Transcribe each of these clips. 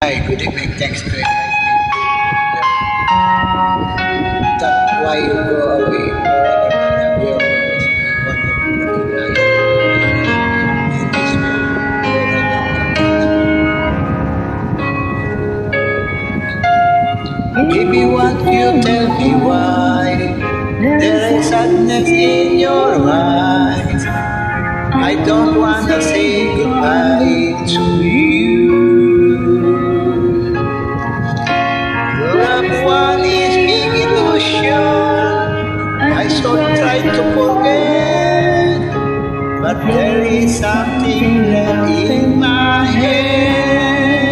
Hi, good evening. Thanks to invite me. That's why you go away. You always be one of the light in this world. Baby, won't you tell me why there is sadness in your eyes? I don't wanna say goodbye to you. One is big illusion. I so try to forget, but there is something left in my head.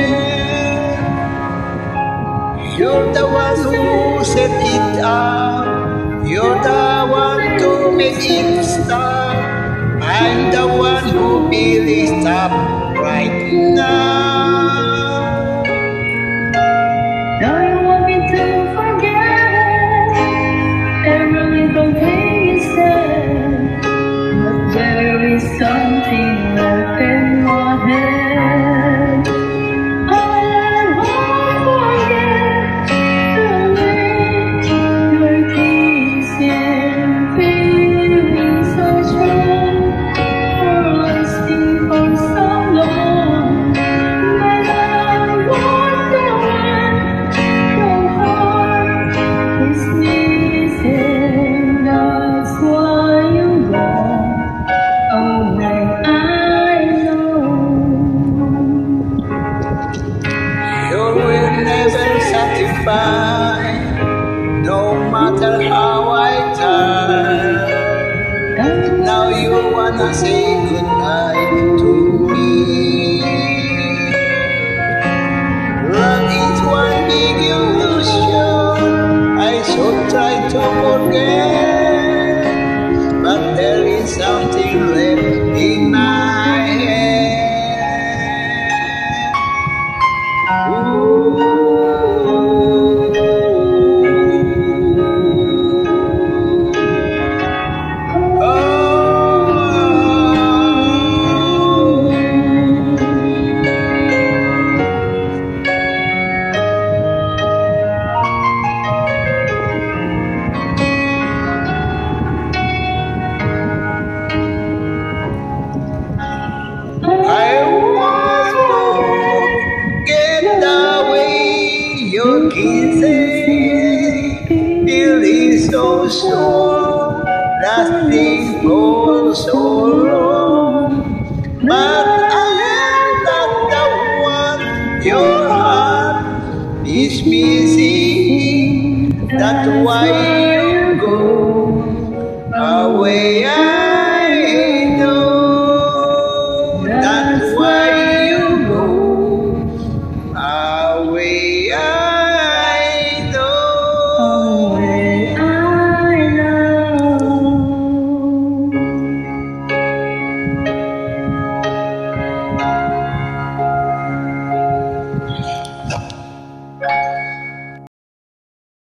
You're the one who set it up. You're the one to make it stop. I'm the one who will stop right now. Something left in my head. I won't forget the way your kissing, feeling so strong, for lasting for so long. But I wonder when your heart is missing. That's why you go. No matter how I try, now you wanna say goodbye to me. Love is one big illusion. I so try to forget, but there is something left in my head. Ooh. Your kisses, feeling so strong, lasting for so long. But I am not the one your heart is missing. That's why you go away.